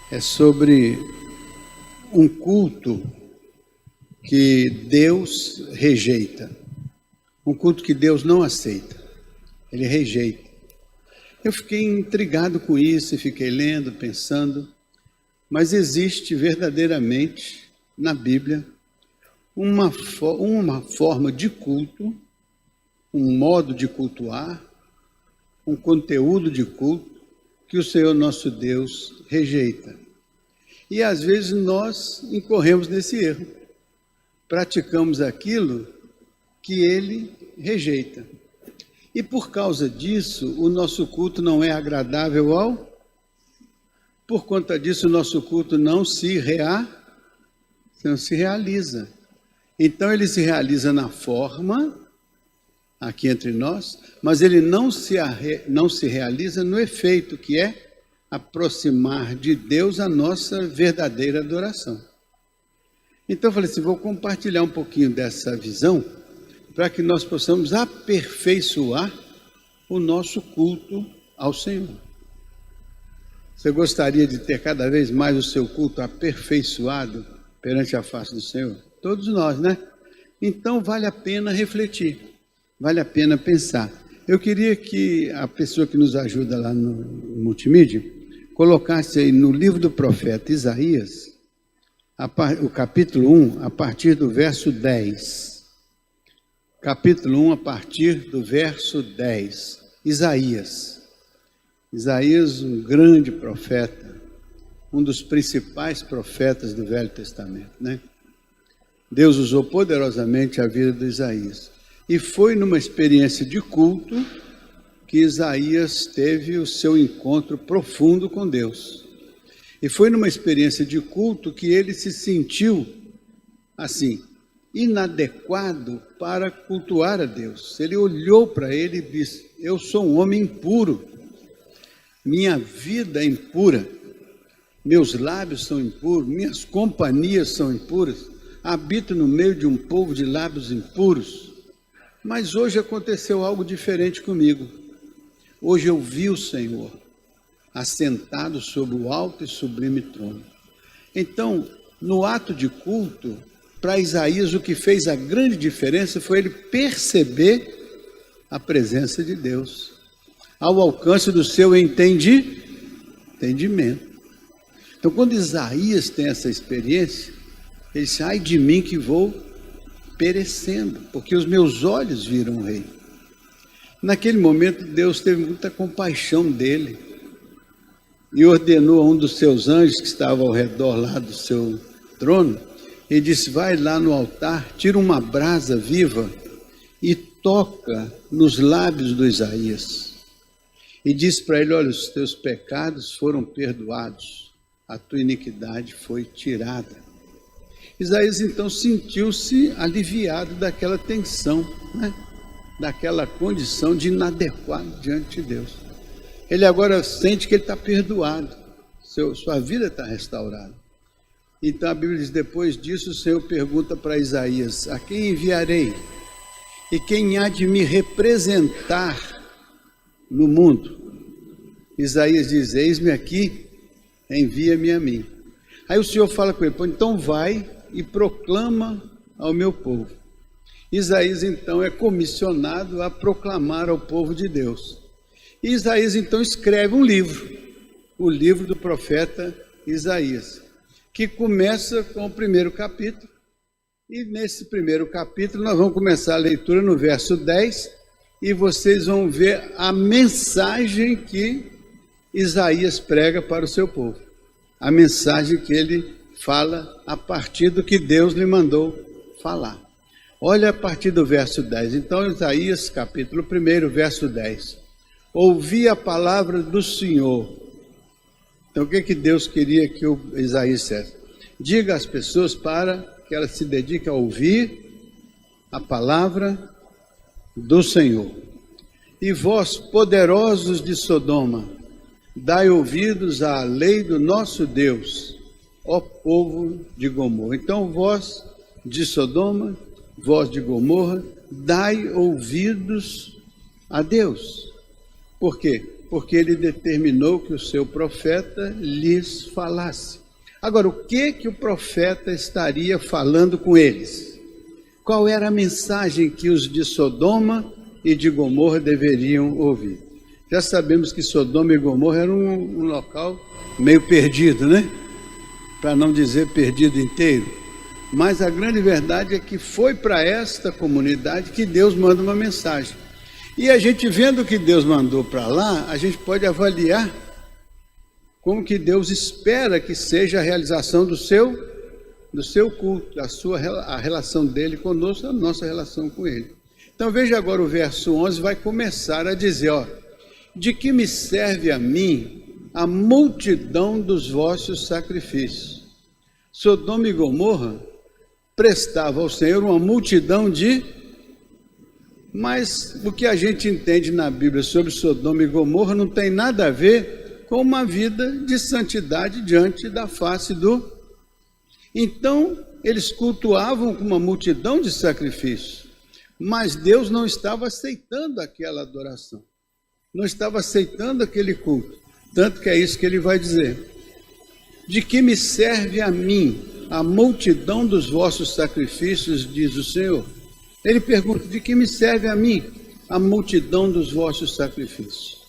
É sobre um culto que Deus rejeita, um culto que Deus não aceita, Ele rejeita. Eu fiquei intrigado com isso e fiquei lendo, pensando, mas existe verdadeiramente na Bíblia uma forma de culto, um modo de cultuar, um conteúdo de culto que o Senhor nosso Deus rejeita. E às vezes nós incorremos nesse erro, praticamos aquilo que Ele rejeita. E por causa disso, o nosso culto não é agradável por conta disso, o nosso culto não se realiza. Então ele se realiza na forma, aqui entre nós, mas ele não se realiza no efeito, que é aproximar de Deus a nossa verdadeira adoração. Então eu falei assim, vou compartilhar um pouquinho dessa visão, para que nós possamos aperfeiçoar o nosso culto ao Senhor. Você gostaria de ter cada vez mais o seu culto aperfeiçoado perante a face do Senhor? Todos nós, né? Então vale a pena refletir, vale a pena pensar. Eu queria que a pessoa que nos ajuda lá no multimídia colocasse aí no livro do profeta Isaías, o capítulo 1, a partir do verso 10. Capítulo 1, a partir do verso 10. Isaías, um grande profeta, um dos principais profetas do Velho Testamento, né? Deus usou poderosamente a vida de Isaías. E foi numa experiência de culto que Isaías teve o seu encontro profundo com Deus. E foi numa experiência de culto que ele se sentiu, assim, inadequado para cultuar a Deus. Ele olhou para ele e disse, eu sou um homem impuro, minha vida é impura, meus lábios são impuros, minhas companhias são impuras, habito no meio de um povo de lábios impuros. Mas hoje aconteceu algo diferente comigo. Hoje eu vi o Senhor assentado sobre o alto e sublime trono. Então, no ato de culto, para Isaías, o que fez a grande diferença foi ele perceber a presença de Deus, ao alcance do seu entendimento. Então, quando Isaías tem essa experiência, ele diz, ai de mim que vou perecendo, porque os meus olhos viram o Rei. Naquele momento, Deus teve muita compaixão dele e ordenou a um dos seus anjos que estava ao redor lá do seu trono, ele disse, vai lá no altar, tira uma brasa viva e toca nos lábios do Isaías. E disse para ele, olha, os teus pecados foram perdoados, a tua iniquidade foi tirada. Isaías então sentiu-se aliviado daquela tensão, né? Daquela condição de inadequado diante de Deus. Ele agora sente que ele está perdoado, sua vida está restaurada. Então a Bíblia diz, depois disso o Senhor pergunta para Isaías, a quem enviarei? E quem há de me representar no mundo? Isaías diz, eis-me aqui, envia-me a mim. Aí o Senhor fala com ele, então vai e proclama ao meu povo. Isaías então é comissionado a proclamar ao povo de Deus. E Isaías então escreve um livro, o livro do profeta Isaías, que começa com o primeiro capítulo, e nesse primeiro capítulo nós vamos começar a leitura no verso 10, e vocês vão ver a mensagem que Isaías prega para o seu povo, a mensagem que ele fala a partir do que Deus lhe mandou falar. Olha a partir do verso 10, então Isaías capítulo 1, verso 10, ouvi a palavra do Senhor. Então o que Deus queria que o Isaías dissesse? Diga às pessoas para que elas se dediquem a ouvir a palavra do Senhor. E vós, poderosos de Sodoma, dai ouvidos à lei do nosso Deus, ó povo de Gomorra. Então vós de Sodoma, vós de Gomorra, dai ouvidos a Deus. Por quê? porque ele determinou que o seu profeta lhes falasse. Agora, o que o profeta estaria falando com eles? Qual era a mensagem que os de Sodoma e de Gomorra deveriam ouvir? Já sabemos que Sodoma e Gomorra era um local meio perdido, né? Para não dizer perdido inteiro. Mas a grande verdade é que foi para esta comunidade que Deus manda uma mensagem. E a gente vendo o que Deus mandou para lá, a gente pode avaliar como que Deus espera que seja a realização do seu culto, a relação dele conosco, a nossa relação com ele. Então veja agora o verso 11, vai começar a dizer, de que me serve a mim a multidão dos vossos sacrifícios? Sodoma e Gomorra prestava ao Senhor uma multidão mas o que a gente entende na Bíblia sobre Sodoma e Gomorra não tem nada a ver com uma vida de santidade diante da face do... Então, eles cultuavam com uma multidão de sacrifícios, mas Deus não estava aceitando aquela adoração, não estava aceitando aquele culto, tanto que é isso que ele vai dizer. De que me serve a mim a multidão dos vossos sacrifícios, diz o Senhor? Ele pergunta, de que me serve a mim a multidão dos vossos sacrifícios?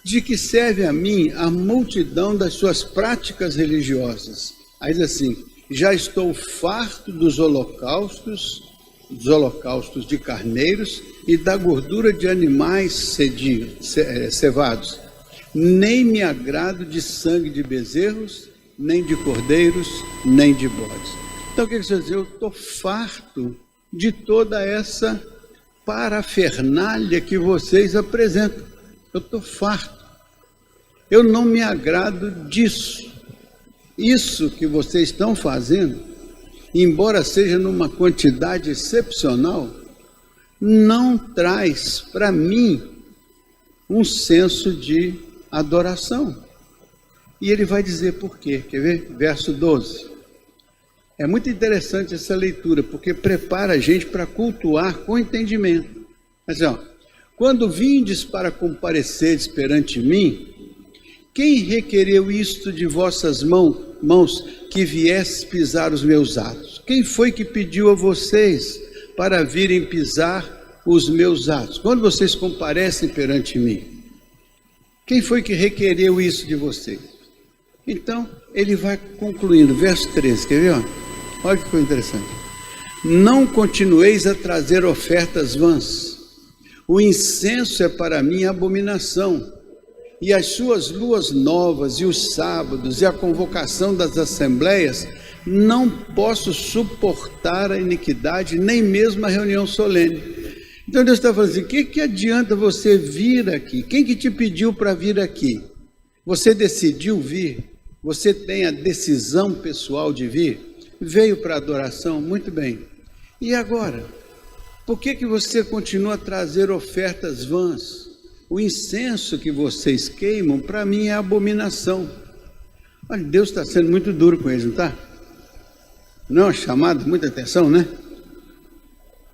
De que serve a mim a multidão das suas práticas religiosas? Aí diz assim, já estou farto dos holocaustos de carneiros e da gordura de animais cevados. Nem me agrado de sangue de bezerros, nem de cordeiros, nem de bodes. Então o que você diz? Eu estou farto de toda essa parafernália que vocês apresentam. Eu estou farto. Eu não me agrado disso. Isso que vocês estão fazendo, embora seja numa quantidade excepcional, não traz para mim um senso de adoração. E ele vai dizer por quê. Quer ver? Verso 12. É muito interessante essa leitura, porque prepara a gente para cultuar com entendimento. Mas, quando vindes para compareceres perante mim, quem requereu isto de vossas mãos que viesse pisar os meus atos? Quem foi que pediu a vocês para virem pisar os meus atos? Quando vocês comparecem perante mim, quem foi que requereu isso de vocês? Então, ele vai concluindo, verso 13, quer ver? Olha que coisa interessante. Não continueis a trazer ofertas vãs. O incenso é para mim abominação. E as suas luas novas, e os sábados, e a convocação das assembleias, não posso suportar a iniquidade, nem mesmo a reunião solene. Então Deus está falando assim, o que adianta você vir aqui? Quem que te pediu para vir aqui? Você decidiu vir? Você tem a decisão pessoal de vir? Veio para a adoração? Muito bem. E agora? Por que você continua a trazer ofertas vãs? O incenso que vocês queimam, para mim, é abominação. Olha, Deus está sendo muito duro com eles, não está? Não é uma chamada, muita atenção, né?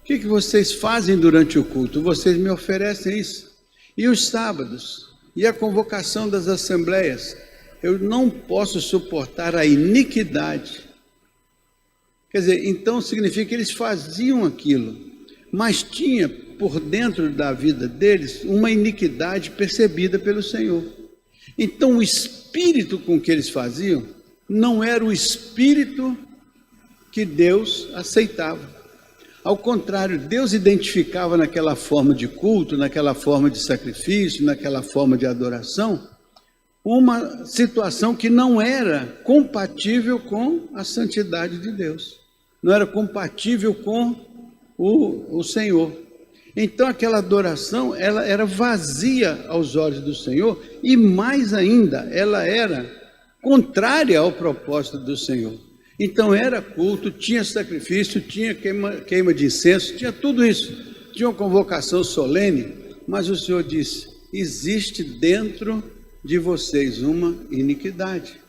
O que vocês fazem durante o culto? Vocês me oferecem isso. E os sábados? E a convocação das assembleias? Eu não posso suportar a iniquidade. Quer dizer, então significa que eles faziam aquilo, mas tinha por dentro da vida deles uma iniquidade percebida pelo Senhor. Então o espírito com que eles faziam não era o espírito que Deus aceitava. Ao contrário, Deus identificava naquela forma de culto, naquela forma de sacrifício, naquela forma de adoração, uma situação que não era compatível com a santidade de Deus, não era compatível com o Senhor. Então aquela adoração, ela era vazia aos olhos do Senhor, e mais ainda, ela era contrária ao propósito do Senhor. Então era culto, tinha sacrifício, tinha queima de incenso, tinha tudo isso, tinha uma convocação solene, mas o Senhor disse, existe dentro de vocês uma iniquidade,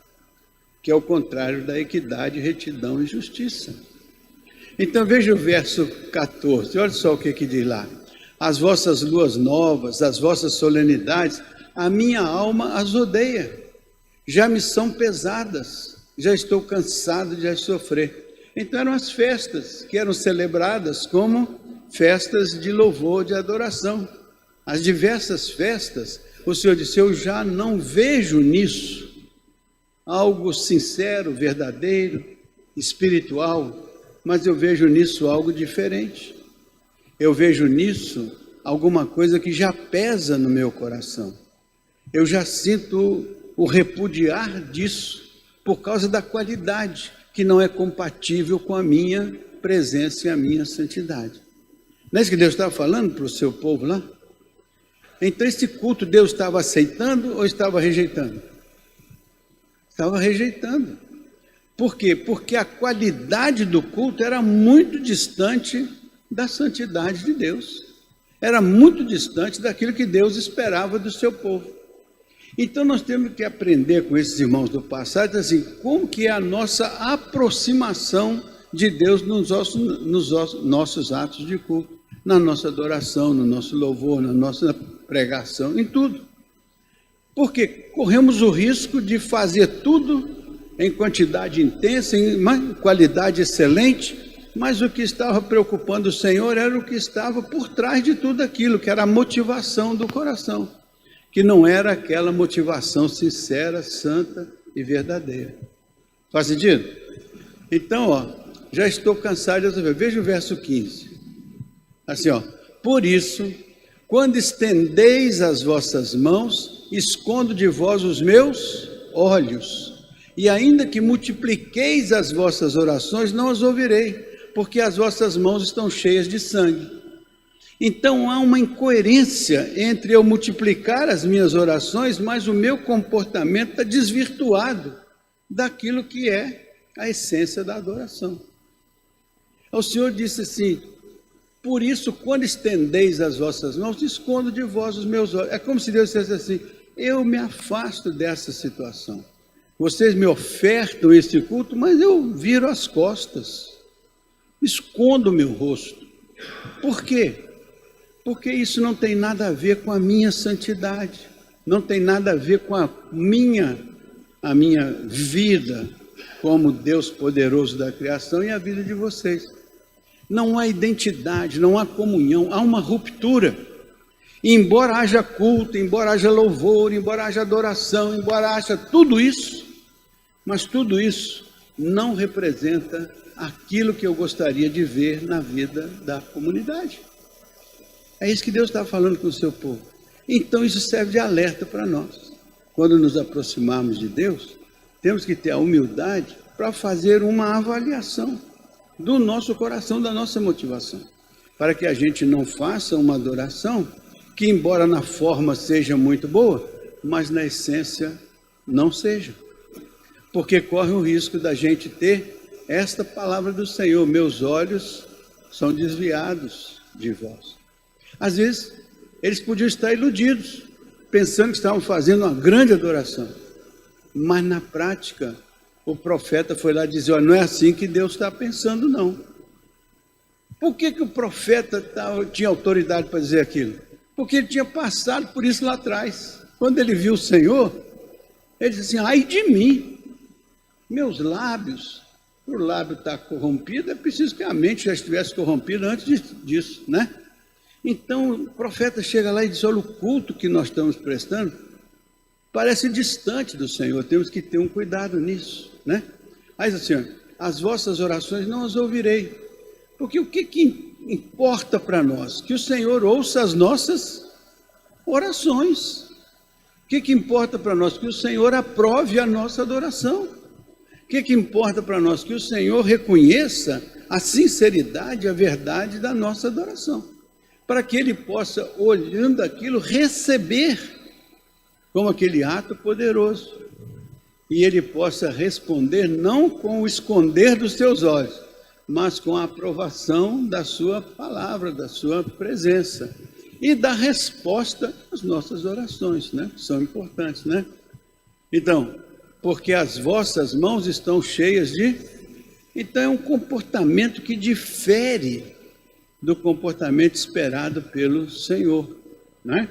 que é o contrário da equidade, retidão e justiça. Então veja o verso 14, olha só o que diz lá. As vossas luas novas, as vossas solenidades, a minha alma as odeia, já me são pesadas, já estou cansado de as sofrer. Então eram as festas que eram celebradas como festas de louvor, de adoração. As diversas festas, o Senhor disse, eu já não vejo nisso algo sincero, verdadeiro, espiritual, mas eu vejo nisso algo diferente. Eu vejo nisso alguma coisa que já pesa no meu coração. Eu já sinto o repudiar disso por causa da qualidade que não é compatível com a minha presença e a minha santidade. Não é isso que Deus estava falando para o seu povo lá? Então esse culto Deus estava aceitando ou estava rejeitando? Estava rejeitando. Por quê? Porque a qualidade do culto era muito distante da santidade de Deus. Era muito distante daquilo que Deus esperava do seu povo. Então nós temos que aprender com esses irmãos do passado, assim, como que é a nossa aproximação de Deus nos nossos atos de culto, na nossa adoração, no nosso louvor, na nossa pregação, em tudo. Porque corremos o risco de fazer tudo em quantidade intensa, em qualidade excelente, mas o que estava preocupando o Senhor era o que estava por trás de tudo aquilo, que era a motivação do coração, que não era aquela motivação sincera, santa e verdadeira. Faz sentido? Então, já estou cansado de resolver. Veja o verso 15. Assim, por isso, quando estendeis as vossas mãos, escondo de vós os meus olhos, e ainda que multipliqueis as vossas orações, não as ouvirei, porque as vossas mãos estão cheias de sangue. Então há uma incoerência entre eu multiplicar as minhas orações, mas o meu comportamento está desvirtuado daquilo que é a essência da adoração. O Senhor disse assim, por isso, quando estendeis as vossas mãos, escondo de vós os meus olhos. É como se Deus dissesse assim, eu me afasto dessa situação. Vocês me ofertam esse culto, mas eu viro as costas, escondo o meu rosto. Por quê? Porque isso não tem nada a ver com a minha santidade, não tem nada a ver com a minha vida como Deus poderoso da criação e a vida de vocês. Não há identidade, não há comunhão, há uma ruptura. E embora haja culto, embora haja louvor, embora haja adoração, embora haja tudo isso, mas tudo isso não representa aquilo que eu gostaria de ver na vida da comunidade. É isso que Deus está falando com o seu povo. Então isso serve de alerta para nós. Quando nos aproximarmos de Deus, temos que ter a humildade para fazer uma avaliação do nosso coração, da nossa motivação, para que a gente não faça uma adoração que, embora na forma seja muito boa, mas na essência não seja. Porque corre o risco da gente ter esta palavra do Senhor, meus olhos são desviados de vós. Às vezes, eles podiam estar iludidos, pensando que estavam fazendo uma grande adoração, mas na prática, o profeta foi lá dizer, não é assim que Deus está pensando, não. Por que o profeta tinha autoridade para dizer aquilo? Porque ele tinha passado por isso lá atrás. Quando ele viu o Senhor, ele disse assim, ai de mim, meus lábios, o lábio está corrompido, é preciso que a mente já estivesse corrompida antes disso, né? Então o profeta chega lá e diz, olha, o culto que nós estamos prestando parece distante do Senhor, temos que ter um cuidado nisso, né? Aí assim, as vossas orações não as ouvirei, porque o que importa para nós? Que o Senhor ouça as nossas orações. O que importa para nós? Que o Senhor aprove a nossa adoração. O que importa para nós? Que o Senhor reconheça a sinceridade, a verdade da nossa adoração, para que Ele possa, olhando aquilo, receber como aquele ato poderoso, e Ele possa responder não com o esconder dos seus olhos, mas com a aprovação da sua palavra, da sua presença, e da resposta às nossas orações, né? Que são importantes, né? Então, porque as vossas mãos estão cheias de... Então é um comportamento que difere do comportamento esperado pelo Senhor, né?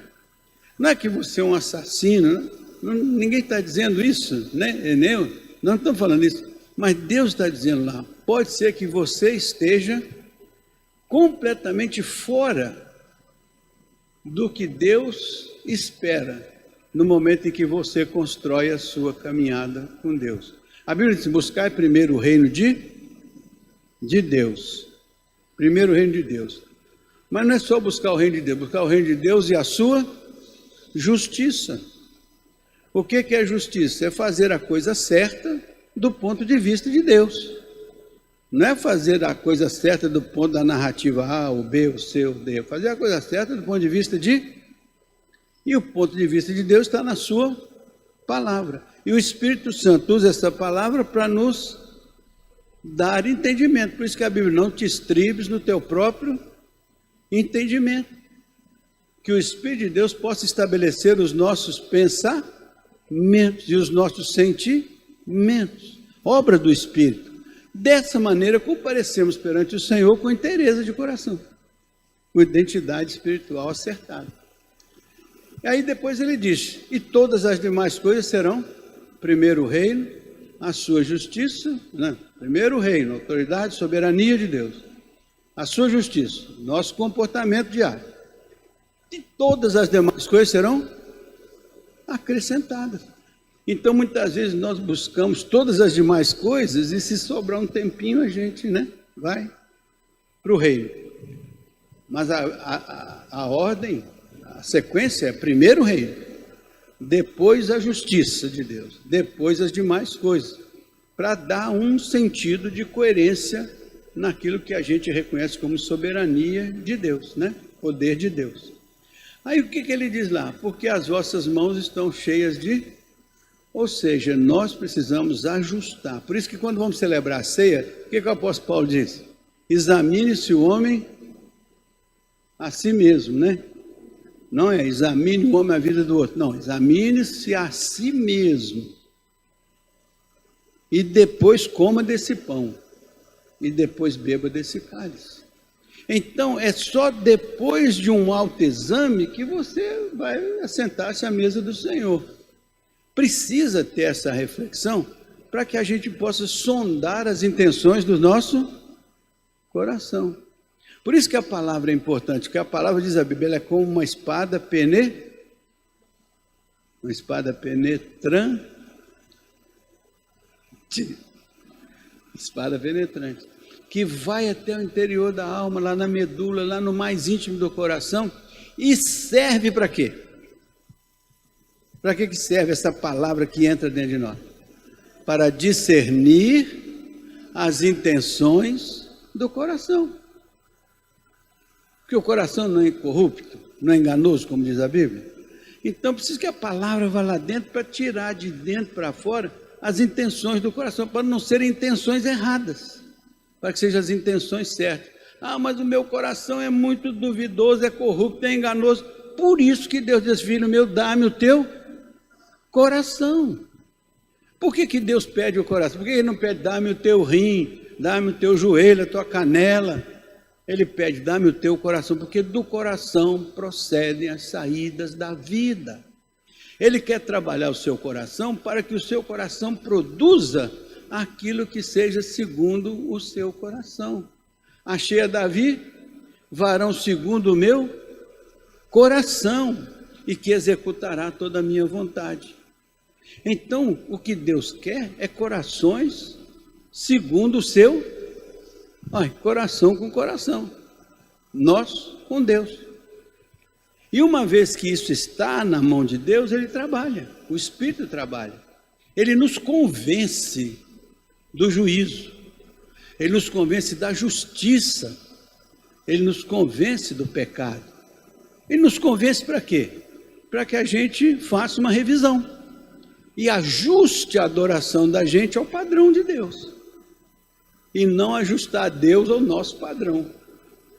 Não é que você é um assassino, ninguém está dizendo isso, né? Nós não estamos falando isso, mas Deus está dizendo lá, pode ser que você esteja completamente fora do que Deus espera no momento em que você constrói a sua caminhada com Deus. A Bíblia diz, buscai primeiro o reino de Deus. Primeiro o reino de Deus. Mas não é só buscar o reino de Deus, buscar o reino de Deus e a sua justiça. O que é justiça? É fazer a coisa certa do ponto de vista de Deus. Não é fazer a coisa certa do ponto da narrativa A, o B, o C, o D. É fazer a coisa certa do ponto de vista de... E o ponto de vista de Deus está na sua palavra. E o Espírito Santo usa essa palavra para nos dar entendimento. Por isso que a Bíblia não te estribes no teu próprio entendimento. Que o Espírito de Deus possa estabelecer os nossos pensamentos e os nossos sentimentos. Obra do Espírito. Dessa maneira, comparecemos perante o Senhor com inteireza de coração, com identidade espiritual acertada. E aí depois ele diz, e todas as demais coisas serão, primeiro o reino, a sua justiça, né? Primeiro o reino, autoridade, soberania de Deus, a sua justiça, nosso comportamento diário, e todas as demais coisas serão acrescentadas. Então, muitas vezes nós buscamos todas as demais coisas e se sobrar um tempinho a gente, né, vai para o reino. Mas a ordem, a sequência é primeiro o reino, depois a justiça de Deus, depois as demais coisas, para dar um sentido de coerência naquilo que a gente reconhece como soberania de Deus, né, poder de Deus. Aí o que ele diz lá? Porque as vossas mãos estão cheias de... Ou seja, nós precisamos ajustar. Por isso que quando vamos celebrar a ceia, o que o apóstolo Paulo diz? Examine-se o homem a si mesmo, né? Não é examine o homem a vida do outro. Não, examine-se a si mesmo. E depois coma desse pão. E depois beba desse cálice. Então, é só depois de um autoexame que você vai assentar-se à mesa do Senhor. Precisa ter essa reflexão para que a gente possa sondar as intenções do nosso coração. Por isso que a palavra é importante, porque a palavra, diz a Bíblia, ela é como uma espada penetrante. Espada penetrante, que vai até o interior da alma, lá na medula, lá no mais íntimo do coração, e serve para quê? Para que serve essa palavra que entra dentro de nós? Para discernir as intenções do coração. Porque o coração não é incorrupto, não é enganoso, como diz a Bíblia. Então precisa que a palavra vá lá dentro para tirar de dentro para fora as intenções do coração, para não serem intenções erradas, para que sejam as intenções certas. Ah, mas o meu coração é muito duvidoso, é corrupto, é enganoso. Por isso que Deus diz, filho meu, dá-me o teu coração. Por que Deus pede o coração? Por que Ele não pede, dá-me o teu rim, dá-me o teu joelho, a tua canela? Ele pede, dá-me o teu coração, porque do coração procedem as saídas da vida. Ele quer trabalhar o seu coração para que o seu coração produza aquilo que seja segundo o seu coração. Achei a Davi, varão segundo o meu coração, e que executará toda a minha vontade. Então, o que Deus quer é corações segundo o seu coração com coração. Nós com Deus. E uma vez que isso está na mão de Deus, Ele trabalha, o Espírito trabalha. Ele nos convence do juízo, Ele nos convence da justiça, Ele nos convence do pecado. Ele nos convence para quê? Para que a gente faça uma revisão e ajuste a adoração da gente ao padrão de Deus. E não ajustar Deus ao nosso padrão.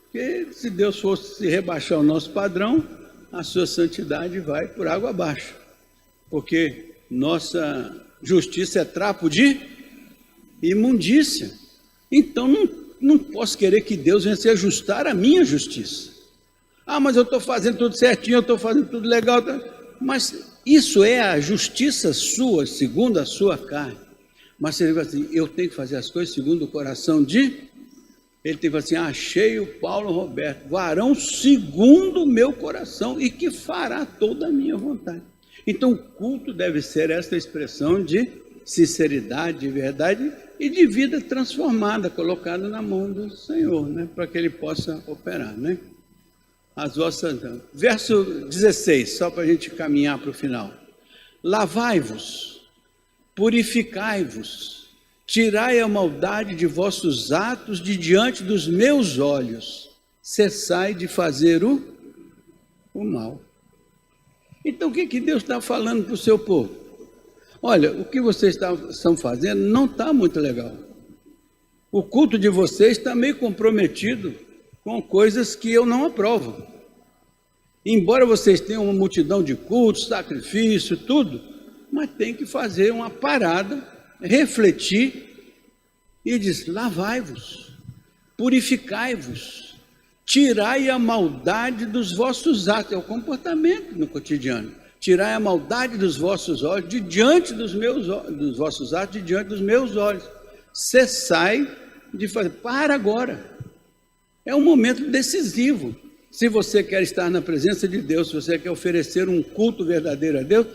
Porque se Deus fosse se rebaixar ao nosso padrão, a sua santidade vai por água abaixo. Porque nossa justiça é trapo de imundícia. Então não posso querer que Deus venha se ajustar à minha justiça. Ah, mas eu estou fazendo tudo certinho, eu estou fazendo tudo legal. Mas isso é a justiça sua, segundo a sua carne. Mas você diz assim, eu tenho que fazer as coisas segundo o coração de... Ele tem que falar assim, achei o Paulo Roberto, varão segundo o meu coração e que fará toda a minha vontade. Então o culto deve ser essa expressão de sinceridade, de verdade e de vida transformada, colocada na mão do Senhor, né? Para que Ele possa operar, né? As vossas... Verso 16, só para a gente caminhar para o final. Lavai-vos, purificai-vos, tirai a maldade de vossos atos de diante dos meus olhos, cessai de fazer o mal. Então, o que Deus está falando para o seu povo? Olha, o que vocês estão fazendo não está muito legal. O culto de vocês está meio comprometido com coisas que eu não aprovo. Embora vocês tenham uma multidão de cultos, sacrifício, tudo, mas tem que fazer uma parada, refletir e diz, lavai-vos, purificai-vos, tirai a maldade dos vossos atos, é o comportamento no cotidiano, tirai a maldade dos vossos olhos de diante dos vossos atos, de diante dos meus olhos, cessai de fazer, para agora, é um momento decisivo, se você quer estar na presença de Deus, se você quer oferecer um culto verdadeiro a Deus,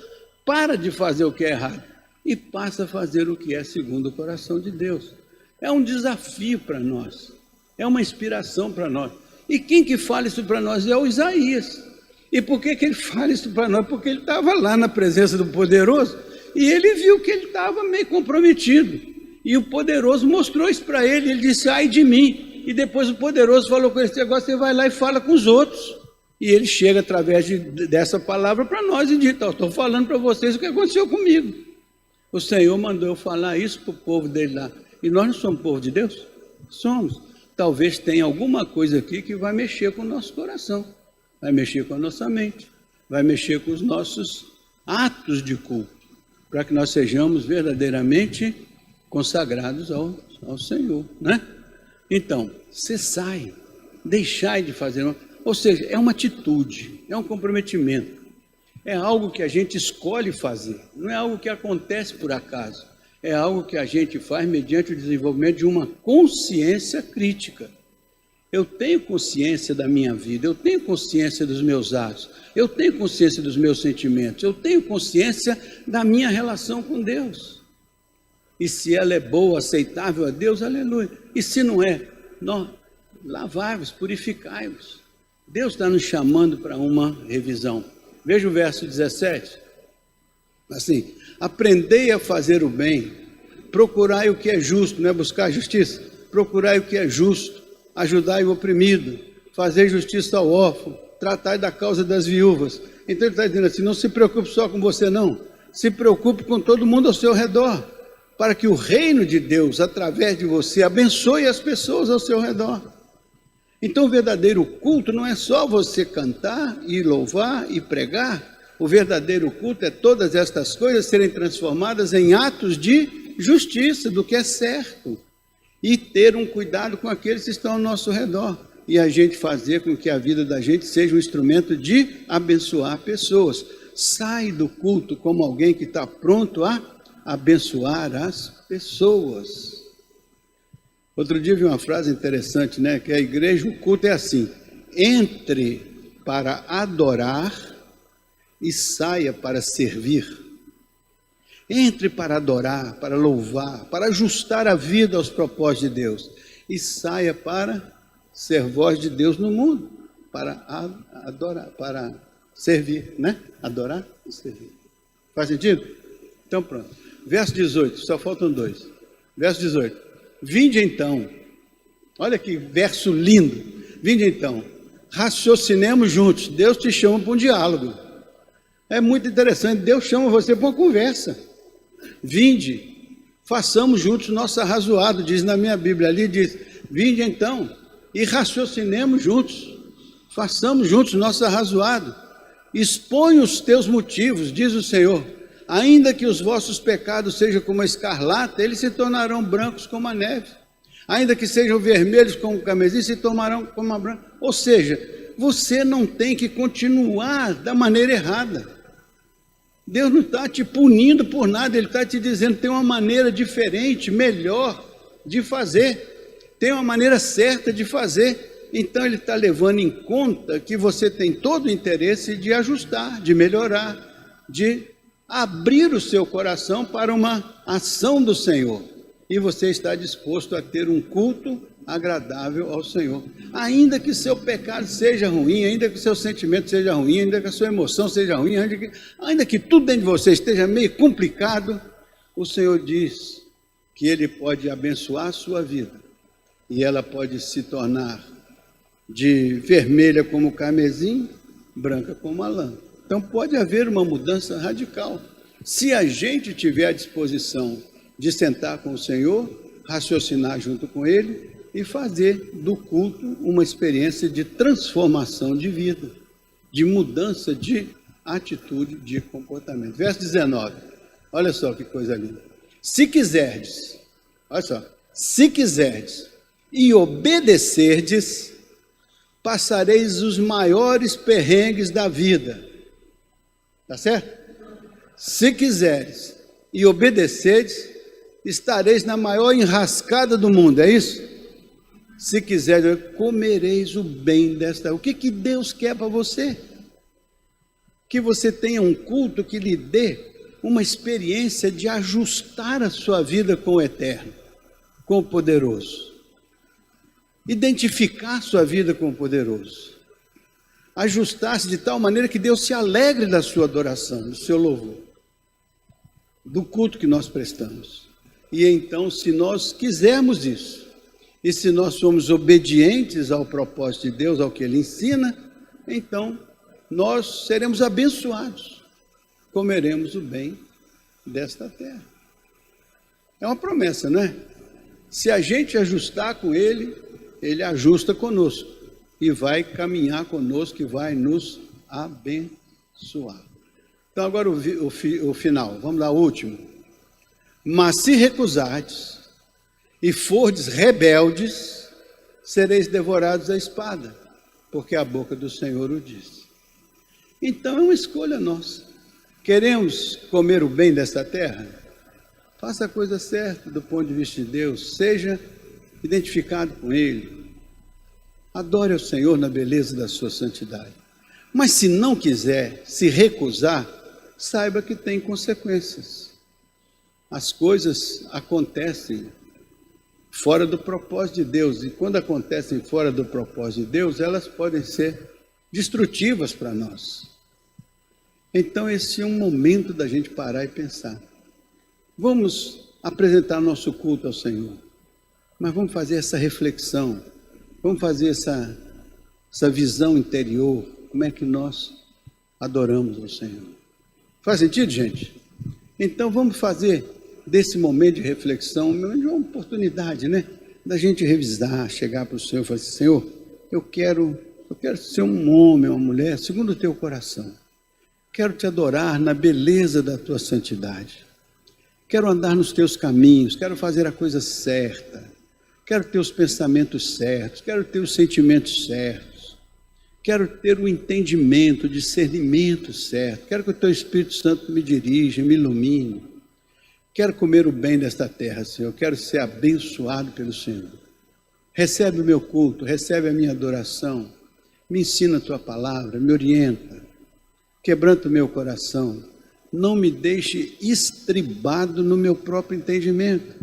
para de fazer o que é errado e passa a fazer o que é segundo o coração de Deus. É um desafio para nós, é uma inspiração para nós. E quem que fala isso para nós é o Isaías. E por que ele fala isso para nós? Porque ele estava lá na presença do poderoso e ele viu que ele estava meio comprometido. E o poderoso mostrou isso para ele, ele disse, ai de mim. E depois o poderoso falou com ele, agora você vai lá e fala com os outros. E ele chega através dessa palavra para nós e diz, estou falando para vocês o que aconteceu comigo. O Senhor mandou eu falar isso para o povo dele lá. E nós não somos povo de Deus? Somos. Talvez tenha alguma coisa aqui que vai mexer com o nosso coração, vai mexer com a nossa mente, vai mexer com os nossos atos de culto, para que nós sejamos verdadeiramente consagrados ao Senhor, né? Então, cessai, deixai de fazer, ou seja, é uma atitude, é um comprometimento, é algo que a gente escolhe fazer, não é algo que acontece por acaso, é algo que a gente faz mediante o desenvolvimento de uma consciência crítica. Eu tenho consciência da minha vida, eu tenho consciência dos meus atos, eu tenho consciência dos meus sentimentos, eu tenho consciência da minha relação com Deus. E se ela é boa, aceitável a Deus, aleluia. E se não é, lavai-vos, purificai-vos. Deus está nos chamando para uma revisão. Veja o verso 17. Assim, aprendei a fazer o bem, procurai o que é justo, não é buscar a justiça? Procurai o que é justo, ajudai o oprimido, fazei justiça ao órfão, tratai da causa das viúvas. Então ele está dizendo assim, não se preocupe só com você não, se preocupe com todo mundo ao seu redor, para que o reino de Deus, através de você, abençoe as pessoas ao seu redor. Então o verdadeiro culto não é só você cantar e louvar e pregar, o verdadeiro culto é todas estas coisas serem transformadas em atos de justiça, do que é certo, e ter um cuidado com aqueles que estão ao nosso redor, e a gente fazer com que a vida da gente seja um instrumento de abençoar pessoas. Sai do culto como alguém que está pronto a abençoar as pessoas. Outro dia vi uma frase interessante, né? Que a igreja, o culto é assim, entre para adorar e saia para servir. Entre para adorar, para louvar, para ajustar a vida aos propósitos de Deus. E saia para ser voz de Deus no mundo, para adorar, para servir, né? Adorar e servir. Faz sentido? Então pronto. Verso 18, só faltam 2. Verso 18. Vinde então, olha que verso lindo. Vinde então, raciocinemos juntos. Deus te chama para um diálogo. É muito interessante, Deus chama você para uma conversa. Vinde, façamos juntos nosso arrazoado, diz na minha Bíblia ali, diz, vinde então e raciocinemos juntos, façamos juntos nosso arrazoado, expõe os teus motivos, diz o Senhor, ainda que os vossos pecados sejam como a escarlata, eles se tornarão brancos como a neve, ainda que sejam vermelhos como o carmesim, se tornarão como a branca, ou seja, você não tem que continuar da maneira errada. Deus não está te punindo por nada, Ele está te dizendo que tem uma maneira diferente, melhor de fazer, tem uma maneira certa de fazer. Então Ele está levando em conta que você tem todo o interesse de ajustar, de melhorar, de abrir o seu coração para uma ação do Senhor. E você está disposto a ter um culto agradável ao Senhor. Ainda que seu pecado seja ruim, ainda que seu sentimento seja ruim, ainda que a sua emoção seja ruim, ainda que tudo dentro de você esteja meio complicado, o Senhor diz que Ele pode abençoar a sua vida. E ela pode se tornar de vermelha como carmesim, branca como a lã. Então pode haver uma mudança radical. Se a gente tiver a disposição de sentar com o Senhor, raciocinar junto com Ele e fazer do culto uma experiência de transformação de vida, de mudança de atitude, de comportamento. Verso 19, olha só que coisa linda. Se quiserdes, olha só, se quiserdes e obedecerdes, passareis os maiores perrengues da vida. Tá certo? Se quiseres e obedecerdes, estareis na maior enrascada do mundo, é isso? Se quiseres, comereis o bem desta. O que Deus quer para você? Que você tenha um culto que lhe dê uma experiência de ajustar a sua vida com o Eterno, com o Poderoso. Identificar sua vida com o Poderoso. Ajustar-se de tal maneira que Deus se alegre da sua adoração, do seu louvor, do culto que nós prestamos. E então, se nós quisermos isso, e se nós somos obedientes ao propósito de Deus, ao que Ele ensina, então nós seremos abençoados, comeremos o bem desta terra. É uma promessa, não é? Se a gente ajustar com Ele, Ele ajusta conosco e vai caminhar conosco e vai nos abençoar. Então agora o final, vamos lá, o último. Mas se recusardes e fordes rebeldes, sereis devorados à espada, porque a boca do Senhor o diz. Então é uma escolha nossa. Queremos comer o bem desta terra? Faça a coisa certa do ponto de vista de Deus, seja identificado com Ele, adore ao Senhor na beleza da sua santidade. Mas se não quiser, se recusar, saiba que tem consequências. As coisas acontecem fora do propósito de Deus, e quando acontecem fora do propósito de Deus, elas podem ser destrutivas para nós. Então esse é um momento da gente parar e pensar. Vamos apresentar nosso culto ao Senhor, mas vamos fazer essa reflexão, vamos fazer essa visão interior, como é que nós adoramos ao Senhor. Faz sentido, gente? Então vamos fazer desse momento de reflexão uma oportunidade, né? Da gente revisar, chegar para o Senhor e falar assim: Senhor, eu quero ser um homem, uma mulher, segundo o teu coração. Quero te adorar na beleza da tua santidade. Quero andar nos teus caminhos, quero fazer a coisa certa. Quero ter os pensamentos certos, quero ter os sentimentos certos. Quero ter o entendimento, o discernimento certo. Quero que o teu Espírito Santo me dirija, me ilumine. Quero comer o bem desta terra, Senhor. Quero ser abençoado pelo Senhor. Recebe o meu culto, recebe a minha adoração. Me ensina a tua palavra, me orienta. Quebranta o meu coração. Não me deixe estribado no meu próprio entendimento,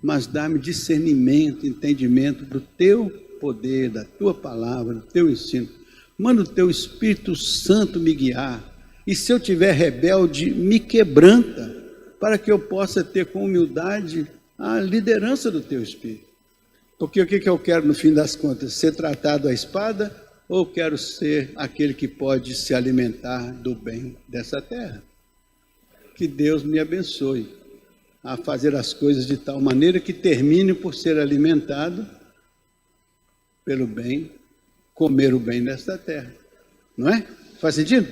mas dá-me discernimento, entendimento do teu poder, da tua palavra, do teu ensino. Manda o teu Espírito Santo me guiar. E se eu tiver rebelde, me quebranta, para que eu possa ter com humildade a liderança do teu Espírito. Porque o que eu quero no fim das contas? Ser tratado à espada, ou quero ser aquele que pode se alimentar do bem dessa terra? Que Deus me abençoe a fazer as coisas de tal maneira que termine por ser alimentado pelo bem, comer o bem desta terra. Não é? Faz sentido?